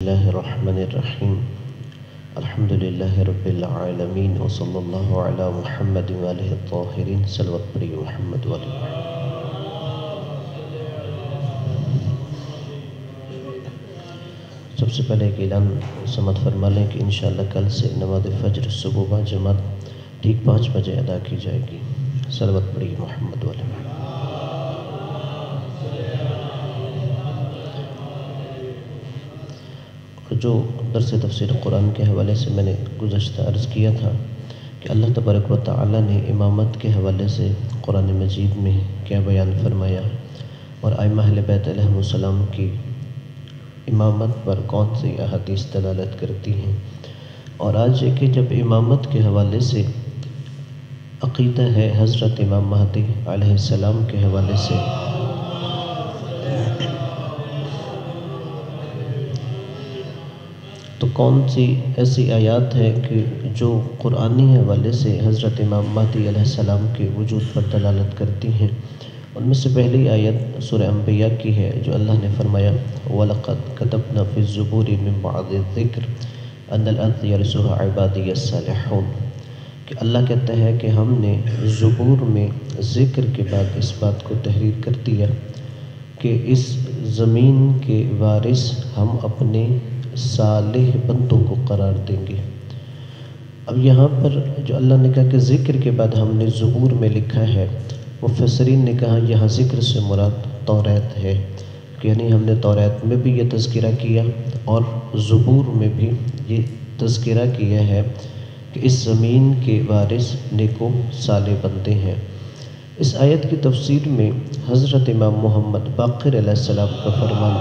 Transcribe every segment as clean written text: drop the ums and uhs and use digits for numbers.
اللہ الرحمن الرحیم الحمد للہ رب العالمین وصلی اللہ علی محمد وآلہ الطاہرین صلوات پڑھی محمد وآلہ سب سے پہلے ایک اعلان سماعت فرما لیں کہ انشاءاللہ کل سے نماز فجر صبح جماعت ٹھیک 5 بجے ادا کی جائے گی۔ صلوات پڑھی محمد وآلہ۔ جو درس تفسیر قرآن کے حوالے سے میں نے گزشتہ عرض کیا تھا کہ اللہ تبارک و تعالی نے امامت کے حوالے سے قرآن مجید میں کیا بیان فرمایا اور ائمہ اہل بیت علیہم السلام کی امامت پر کون سی احادیث دلالت کرتی ہیں، اور آج کہ جب امامت کے حوالے سے عقیدہ ہے حضرت امام مہدی علیہ السلام کے حوالے سے، تو کون سی ایسی آیات ہے کہ جو قرآنی حوالے سے حضرت امام مہدی علیہ السلام کے وجود پر دلالت کرتی ہیں۔ ان میں سے پہلی آیت سورہ انبیاء کی ہے جو اللہ نے فرمایا وَلَقَدْ كَتَبْنَا فِي الزُّبُورِ مِن بَعْدِ الذِّكْرِ أَنَّ الْأَرْضَ يَرِثُهَا عِبَادِيَ الصَّالِحُونَ کہ اللہ کہتا ہے کہ ہم نے زبور میں ذکر کے بعد اس بات کو تحریر کر دیا کہ اس زمین کے وارث ہم اپنے صالح بندوں کو قرار دیں گے۔ اب یہاں پر جو اللہ نے کہا کہ ذکر کے بعد ہم نے زبور میں لکھا ہے، مفسرین نے کہا یہاں ذکر سے مراد توریت ہے، یعنی ہم نے توریت میں بھی یہ تذکرہ کیا اور زبور میں بھی یہ تذکرہ کیا ہے کہ اس زمین کے وارث نیک و صالح بندے ہیں۔ اس آیت کی تفسیر میں حضرت امام محمد باقر علیہ السلام کا فرمان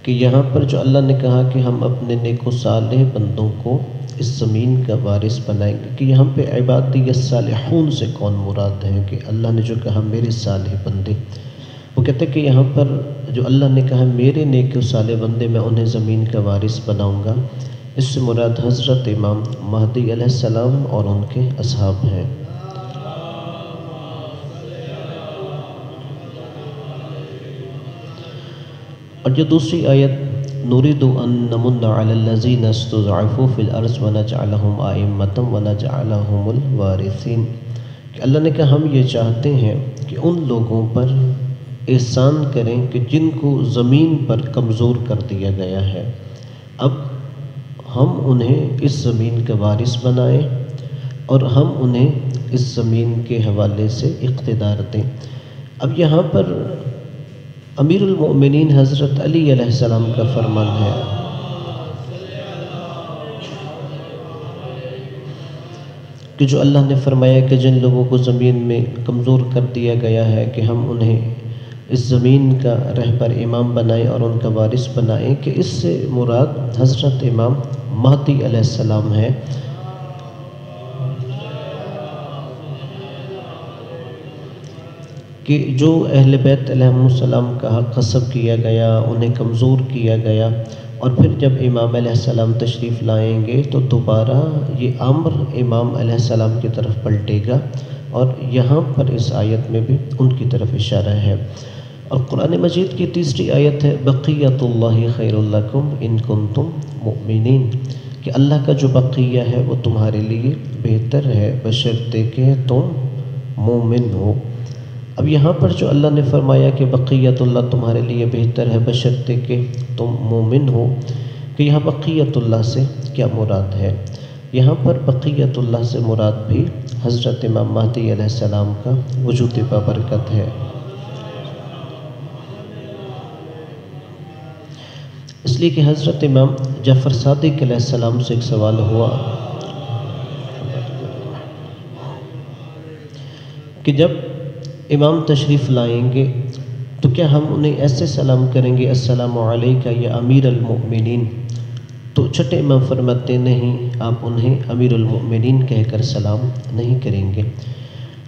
کہ یہاں پر جو اللہ نے کہا کہ ہم اپنے نیک و صالح بندوں کو اس زمین کا وارث بنائیں گے، کہ یہاں پہ عبادی الصالحون سے کون مراد ہے کہ اللہ نے جو کہا میرے صالح بندے، وہ کہتے ہیں کہ یہاں پر جو اللہ نے کہا میرے نیک و صالح بندے میں انہیں زمین کا وارث بناؤں گا، اس سے مراد حضرت امام مہدی علیہ السلام اور ان کے اصحاب ہیں۔ اور جو دوسری آیت نُرِيدُ أَن نَّمُنَّ عَلَى الَّذِينَ اسْتُضْعِفُوا فِي الْأَرْضِ وَنَجْعَلَهُمْ أَئِمَّةً وَنَجْعَلَهُمُ الْوَارِثِينَ کہ اللہ نے کہا ہم یہ چاہتے ہیں کہ ان لوگوں پر احسان کریں کہ جن کو زمین پر کمزور کر دیا گیا ہے، اب ہم انہیں اس زمین کا وارث بنائیں اور ہم انہیں اس زمین کے حوالے سے اقتدار دیں۔ اب یہاں پر امیر المؤمنین حضرت علی علیہ السلام کا فرمان ہے کہ جو اللہ نے فرمایا کہ جن لوگوں کو زمین میں کمزور کر دیا گیا ہے کہ ہم انہیں اس زمین کا رہبر امام بنائیں اور ان کا وارث بنائیں، کہ اس سے مراد حضرت امام مہدی علیہ السلام ہے۔ کہ جو اہل بیت علیہم السلام کا حق غصب کیا گیا، انہیں کمزور کیا گیا، اور پھر جب امام علیہ السلام تشریف لائیں گے تو دوبارہ یہ امر امام علیہ السلام کی طرف پلٹے گا، اور یہاں پر اس آیت میں بھی ان کی طرف اشارہ ہے۔ اور قرآن مجید کی تیسری آیت ہے بقیۃ اللہ خیر لکم ان کنتم مؤمنین کہ اللہ کا جو بقیہ ہے وہ تمہارے لیے بہتر ہے بشرطے کہ تم مومن ہو۔ اب یہاں پر جو اللہ نے فرمایا کہ بقیت اللہ تمہارے لیے بہتر ہے بشرطے کہ تم مومن ہو، کہ یہاں بقیت اللہ سے کیا مراد ہے؟ یہاں پر بقیت اللہ سے مراد بھی حضرت امام مہدی علیہ السلام کا وجود بابرکت ہے۔ اس لیے کہ حضرت امام جعفر صادق علیہ السلام سے ایک سوال ہوا کہ جب امام تشریف لائیں گے تو کیا ہم انہیں ایسے سلام کریں گے السلام علیکہ یا امیر المؤمنین؟ تو چھٹے امام فرماتے نہیں، آپ انہیں امیر المؤمنین کہہ کر سلام نہیں کریں گے۔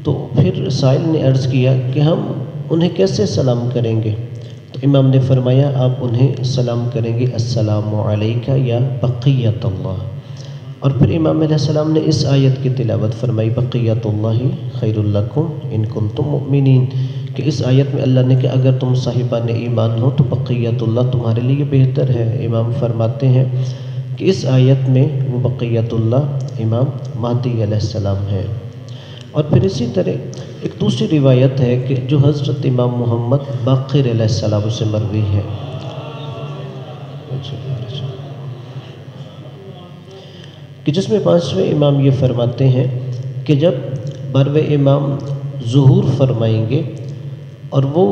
تو پھر سائل نے عرض کیا کہ ہم انہیں کیسے سلام کریں گے؟ تو امام نے فرمایا آپ انہیں سلام کریں گے السلام علیکہ یا بقیت اللہ۔ اور پھر امام علیہ السلام نے اس آیت کی تلاوت فرمائی بقیت اللہ خیر لکم ان کنتم مؤمنین کہ اس آیت میں اللہ نے کہ اگر تم صاحبان ایمان ہو تو بقیت اللہ تمہارے لیے بہتر ہے۔ امام فرماتے ہیں کہ اس آیت میں وہ بقیت اللہ امام مہدی علیہ السلام ہے۔ اور پھر اسی طرح ایک دوسری روایت ہے کہ جو حضرت امام محمد باقر علیہ السلام سے مروی ہے، کہ جس میں پانچویں امام یہ فرماتے ہیں کہ جب برو امام ظہور فرمائیں گے اور وہ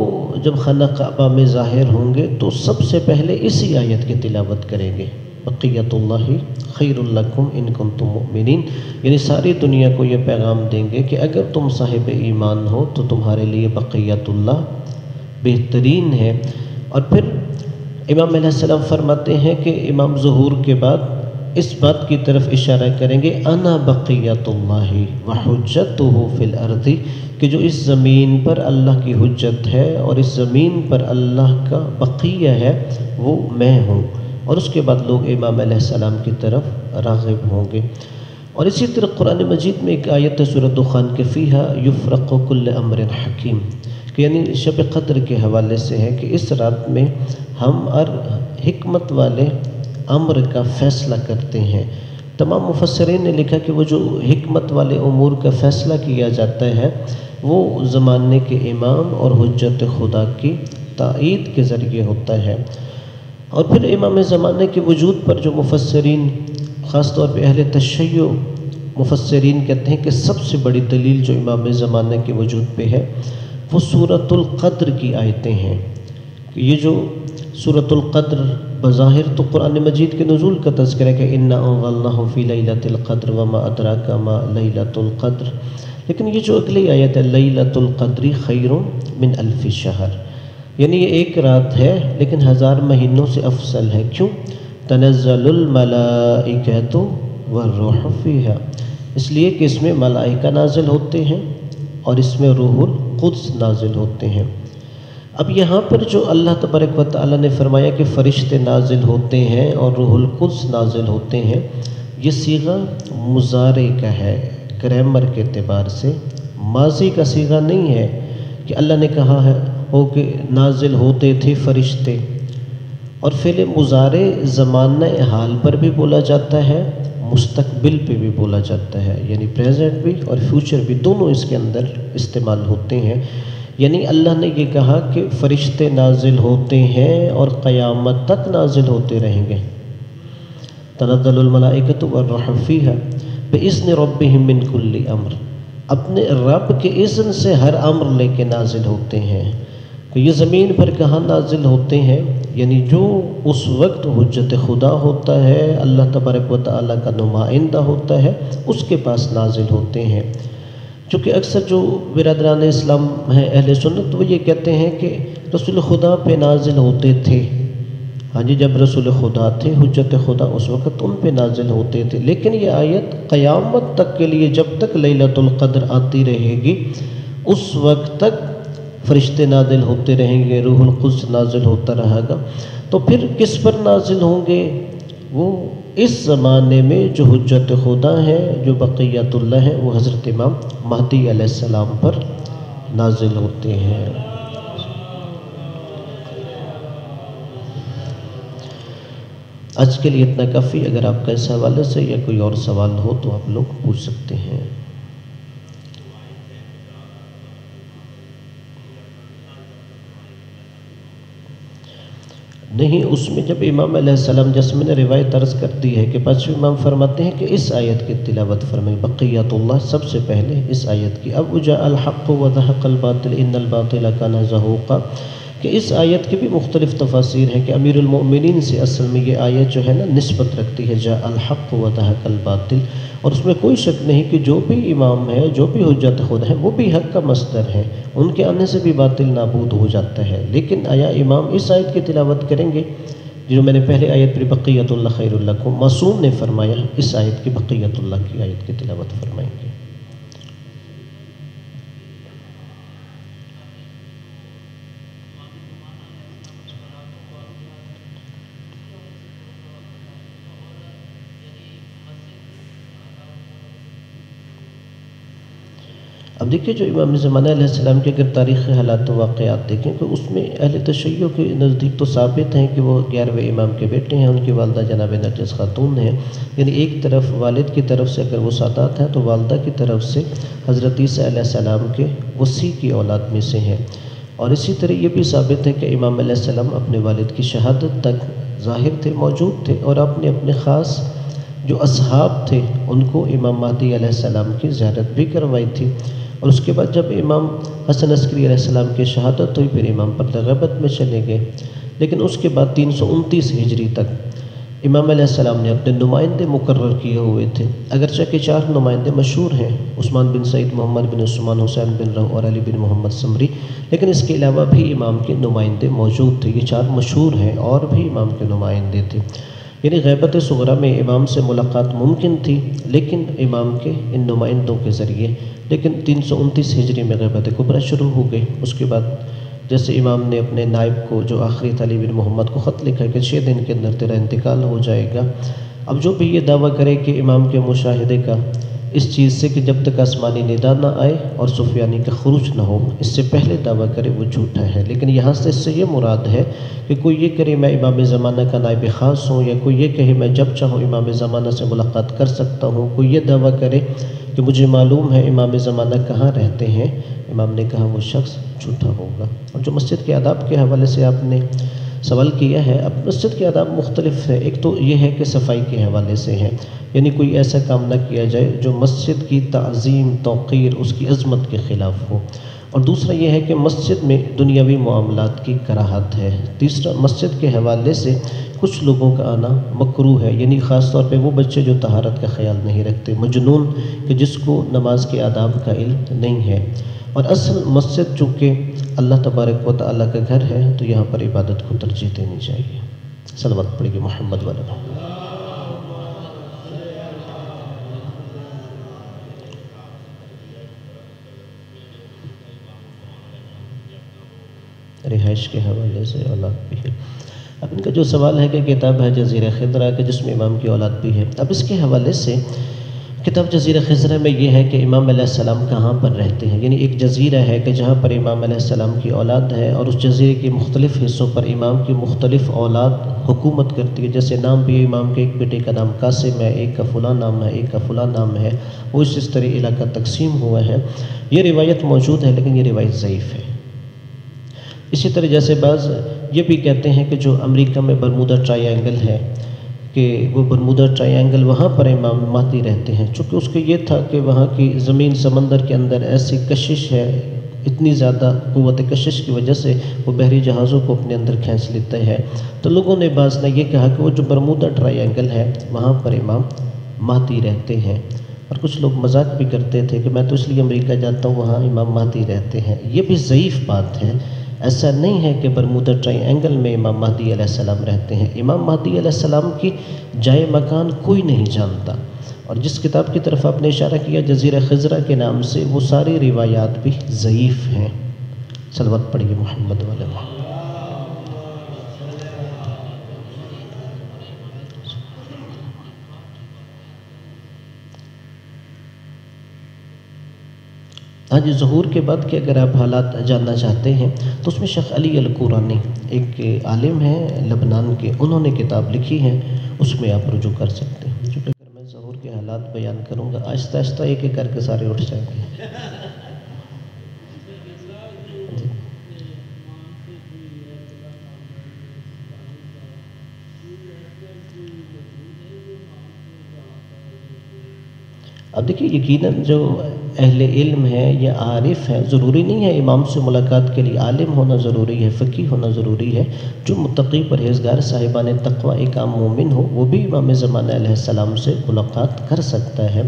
جب خانہ کعبہ میں ظاہر ہوں گے تو سب سے پہلے اسی آیت کی تلاوت کریں گے، بقیت اللہ خیر لکم ان کنتم مؤمنین، یعنی ساری دنیا کو یہ پیغام دیں گے کہ اگر تم صاحب ایمان ہو تو تمہارے لیے بقیت اللہ بہترین ہے۔ اور پھر امام علیہ السلام فرماتے ہیں کہ امام ظہور کے بعد اس بات کی طرف اشارہ کریں گے انا بقیت اللہ وحجتہ فی الارض، کہ جو اس زمین پر اللہ کی حجت ہے اور اس زمین پر اللہ کا بقیہ ہے وہ میں ہوں۔ اور اس کے بعد لوگ امام علیہ السلام کی طرف راغب ہوں گے۔ اور اسی طرح قرآن مجید میں ایک آیت ہے سورۃ دخان کے فیہا یفرق کل امر حکیم، کہ یعنی شب قدر کے حوالے سے ہے کہ اس رات میں ہم ہر حکمت والے امر کا فیصلہ کرتے ہیں۔ تمام مفسرین نے لکھا کہ وہ جو حکمت والے امور کا فیصلہ کیا جاتا ہے وہ زمانے کے امام اور حجت خدا کی تائید کے ذریعے ہوتا ہے۔ اور پھر امام زمانے کے وجود پر جو مفسرین خاص طور پہ اہل تشیع مفسرین کہتے ہیں کہ سب سے بڑی دلیل جو امام زمانے کے وجود پہ ہے وہ سورۃ القدر کی آیتیں ہیں، کہ یہ جو سورۃ القدر بظاہر تو قرآن مجید کے نزول کا تذکرہ ہے کہ انا انزلناہ فی لیلۃ القدر وما ادراک ما لیلۃ القدر، لیکن یہ جو اگلی آیت ہے لیلۃ القدر خیر من الف شہر، یعنی یہ ایک رات ہے لیکن 1000 مہینوں سے افضل ہے۔ کیوں؟ تنزل الملائکۃ والروح فیہا، اس لیے کہ اس میں ملائکہ نازل ہوتے ہیں اور اس میں روح القدس نازل ہوتے ہیں۔ اب یہاں پر جو اللہ تبارک و تعالیٰ نے فرمایا کہ فرشتے نازل ہوتے ہیں اور روح القدس نازل ہوتے ہیں، یہ صیغہ مضارع کا ہے، گرامر کے اعتبار سے ماضی کا صیغہ نہیں ہے کہ اللہ نے کہا ہے ہو کہ نازل ہوتے تھے فرشتے۔ اور فعل مضارع زمانہ حال پر بھی بولا جاتا ہے، مستقبل پہ بھی بولا جاتا ہے، یعنی پریزنٹ بھی اور فیوچر بھی دونوں اس کے اندر استعمال ہوتے ہیں۔ یعنی اللہ نے یہ کہا کہ فرشتے نازل ہوتے ہیں اور قیامت تک نازل ہوتے رہیں گے۔ تنزل الملائکۃ والروح فیہا بإذن ربہم من کل امر، اپنے رب کے اذن سے ہر امر لے کے نازل ہوتے ہیں۔ تو یہ زمین پر کہاں نازل ہوتے ہیں؟ یعنی جو اس وقت حجت خدا ہوتا ہے، اللہ تبارک و تعالیٰ کا نمائندہ ہوتا ہے، اس کے پاس نازل ہوتے ہیں۔ چونکہ اکثر جو برادران اسلام ہیں اہل سنت وہ یہ کہتے ہیں کہ رسول خدا پہ نازل ہوتے تھے، ہاں جی جب رسول خدا تھے حجت خدا اس وقت ان پہ نازل ہوتے تھے، لیکن یہ آیت قیامت تک کے لیے جب تک لیلۃ القدر آتی رہے گی اس وقت تک فرشتے نازل ہوتے رہیں گے، روح القدس نازل ہوتا رہے گا۔ تو پھر کس پر نازل ہوں گے؟ وہ اس زمانے میں جو حجت خدا ہے، جو بقیت اللہ ہے، وہ حضرت امام مہدی علیہ السلام پر نازل ہوتے ہیں۔ آج کے لیے اتنا کافی، اگر آپ کا اس حوالے سے یا کوئی اور سوال ہو تو آپ لوگ پوچھ سکتے ہیں۔ نہیں، اس میں جب امام علیہ السلام، جیسے میں نے روایت عرض کر دی ہے کہ پانچویں امام فرماتے ہیں کہ اس آیت کی تلاوت فرمائیں، بقیت اللہ سب سے پہلے اس آیت کی۔ اب جاء الحق وزهق الباطل ان الباطل کان زهوقا، کہ اس آیت کی بھی مختلف تفاسیر ہیں کہ امیر المؤمنین سے اصل میں یہ آیت جو ہے نا نسبت رکھتی ہے جاء الحق وزهق الباطل، اور اس میں کوئی شک نہیں کہ جو بھی امام ہے، جو بھی حجت خدا ہے، وہ بھی حق کا مصدر ہے، ان کے آنے سے بھی باطل نابود ہو جاتا ہے۔ لیکن آیا امام اس آیت کی تلاوت کریں گے جو میں نے پہلے آیت پر بقیت اللہ خیر لکم، معصوم نے فرمایا اس آیت کی بقیت اللہ کی آیت کی تلاوت فرمائیں گے۔ اب دیکھیں جو امام زمانہ علیہ السلام کے اگر تاریخی حالات و واقعات دیکھیں تو اس میں اہل تشیع کے نزدیک تو ثابت ہیں کہ وہ 11ویں امام کے بیٹے ہیں، ان کی والدہ جناب نرجس خاتون ہیں، یعنی ایک طرف والد کی طرف سے اگر وہ سادات ہیں تو والدہ کی طرف سے حضرت عیسیٰ علیہ السلام کے وصی کی اولاد میں سے ہیں۔ اور اسی طرح یہ بھی ثابت ہے کہ امام علیہ السلام اپنے والد کی شہادت تک ظاہر تھے، موجود تھے، اور اپنے خاص جو اصحاب تھے ان کو امام مہدی علیہ السلام کی زیارت بھی کروائی تھی۔ اور اس کے بعد جب امام حسن عسکری علیہ السلام کی شہادت ہوئی پھر امام پردہ غیبت میں چلے گئے، لیکن اس کے بعد 329 ہجری تک امام علیہ السلام نے اپنے نمائندے مقرر کیے ہوئے تھے، اگرچہ کہ 4 نمائندے مشہور ہیں، عثمان بن سعید، محمد بن عثمان، حسین بن رو اور علی بن محمد سمری، لیکن اس کے علاوہ بھی امام کے نمائندے موجود تھے۔ یہ 4 مشہور ہیں، اور بھی امام کے نمائندے تھے، یعنی غیبت صغریٰ میں امام سے ملاقات ممکن تھی لیکن امام کے ان نمائندوں کے ذریعے، لیکن 329 ہجری میں غیبت کبریٰ شروع ہو گئی۔ اس کے بعد جیسے امام نے اپنے نائب کو جو آخری علی بن محمد کو خط لکھا کہ 6 دن کے اندر تیرا انتقال ہو جائے گا۔ اب جو بھی یہ دعویٰ کرے کہ امام کے مشاہدے کا اس چیز سے کہ جب تک آسمانی ندا نہ آئے اور سفیانی کا خروج نہ ہو، اس سے پہلے دعویٰ کرے وہ جھوٹا ہے۔ لیکن یہاں سے اس سے یہ مراد ہے کہ کوئی یہ کرے میں امام زمانہ کا نائب خاص ہوں، یا کوئی یہ کہے میں جب چاہوں امام زمانہ سے ملاقات کر سکتا ہوں، کوئی یہ دعویٰ کرے کہ مجھے معلوم ہے امام زمانہ کہاں رہتے ہیں، امام نے کہا وہ شخص جھوٹا ہوگا۔ اور جو مسجد کے آداب کے حوالے سے آپ نے سوال کیا ہے، اب مسجد کے آداب مختلف ہے۔ ایک تو یہ ہے کہ صفائی کے حوالے سے ہے، یعنی کوئی ایسا کام نہ کیا جائے جو مسجد کی تعظیم، توقیر، اس کی عظمت کے خلاف ہو، اور دوسرا یہ ہے کہ مسجد میں دنیاوی معاملات کی کراہت ہے۔ تیسرا، مسجد کے حوالے سے کچھ لوگوں کا آنا مکروہ ہے، یعنی خاص طور پہ وہ بچے جو طہارت کا خیال نہیں رکھتے، مجنون کہ جس کو نماز کے آداب کا علم نہیں ہے۔ اور اصل مسجد چونکہ اللہ تبارک و تعالیٰ کا گھر ہے تو یہاں پر عبادت کو ترجیح دینی چاہیے۔ صلوات پڑھیے محمد والے۔ رہائش کے حوالے سے اولاد بھی ہے۔ اب ان کا جو سوال ہے کہ کتاب ہے جزیرہ خضرہ کہ جس میں امام کی اولاد بھی ہے، اب اس کے حوالے سے کتاب جزیرہ خضرہ میں یہ ہے کہ امام علیہ السلام کہاں پر رہتے ہیں، یعنی ایک جزیرہ ہے کہ جہاں پر امام علیہ السلام کی اولاد ہے، اور اس جزیرے کے مختلف حصوں پر امام کی مختلف اولاد حکومت کرتی ہے۔ جیسے نام بھی امام کے ایک بیٹے کا نام قاسم ہے، ایک کا فلاں نام ہے، ایک کا فلاں نام ہے، وہ اس طرح علاقہ تقسیم ہوا ہے۔ یہ روایت موجود ہے لیکن یہ روایت ضعیف ہے۔ اسی طرح جیسے بعض یہ بھی کہتے ہیں کہ جو امریکہ میں برمودا ٹرائی اینگل ہے کہ وہ برمودا ٹرائی اینگل وہاں پر امام مہدی رہتے ہیں، چونکہ اس کے یہ تھا کہ وہاں کی زمین سمندر کے اندر ایسی کشش ہے، اتنی زیادہ قوت کشش کی وجہ سے وہ بحری جہازوں کو اپنے اندر کھینچ لیتے ہیں، تو لوگوں نے بعض نے یہ کہا کہ وہ جو برمودا ٹرائی اینگل ہے وہاں پر امام مہدی رہتے ہیں۔ اور کچھ لوگ مذاق بھی کرتے تھے کہ میں تو اس لیے امریکہ جاتا ہوں وہاں امام مہدی رہتے ہیں۔ یہ بھی ضعیف بات ہے، ایسا نہیں ہے کہ برمودا ٹرائی اینگل میں امام مہدی علیہ السلام رہتے ہیں۔ امام مہدی علیہ السلام کی جائے مکان کوئی نہیں جانتا، اور جس کتاب کی طرف آپ نے اشارہ کیا جزیرہ خضرہ کے نام سے، وہ ساری روایات بھی ضعیف ہیں۔ صلوات پڑھیے محمد والے۔ ہاں جی، ظہور کے بعد کے اگر آپ حالات جاننا چاہتے ہیں تو اس میں شیخ علی القورانی ایک عالم ہیں لبنان کے، انہوں نے کتاب لکھی ہے، اس میں آپ رجوع کر سکتے ہیں۔ چونکہ اگر میں ظہور کے حالات بیان کروں گا آہستہ آہستہ ایک ایک کر کے سارے اٹھ جائیں گے۔ اب دیکھیے یقیناً جو اہل علم ہے یا عارف ہے، ضروری نہیں ہے امام سے ملاقات کے لیے عالم ہونا ضروری ہے، فقیہ ہونا ضروری ہے۔ جو متقی پرہیزگار صاحبان تقویٰ ایک عام مومن ہو وہ بھی امام زمانہ علیہ السلام سے ملاقات کر سکتا ہے۔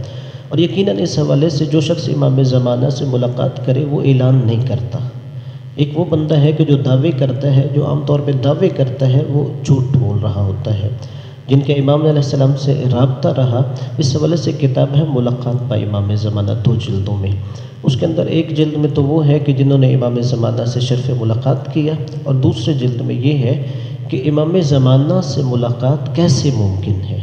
اور یقیناً اس حوالے سے جو شخص امام زمانہ سے ملاقات کرے وہ اعلان نہیں کرتا۔ ایک وہ بندہ ہے کہ جو دعوے کرتا ہے، جو عام طور پہ دعوے کرتا ہے وہ جھوٹ بول رہا ہوتا ہے۔ جن کے امام علیہ السلام سے رابطہ رہا، اس حوالے سے کتاب ہے ملاقات با امام زمانہ، 2 جلدوں میں۔ اس کے اندر ایک جلد میں تو وہ ہے کہ جنہوں نے امام زمانہ سے شرف ملاقات کیا، اور دوسرے جلد میں یہ ہے کہ امام زمانہ سے ملاقات کیسے ممکن ہے،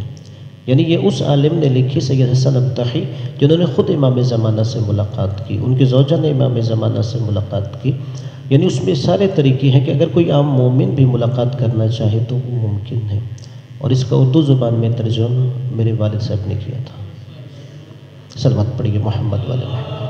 یعنی یہ اس عالم نے لکھی سید حسن ابطحی جنہوں نے خود امام زمانہ سے ملاقات کی، ان کی زوجہ نے امام زمانہ سے ملاقات کی. یعنی اس میں سارے طریقے ہیں کہ اگر کوئی عام مومن بھی ملاقات کرنا چاہے تو وہ ممکن ہے. اور اس کا اردو زبان میں ترجمہ میرے والد صاحب نے کیا تھا. صلوات پڑھیے محمد والے محمد.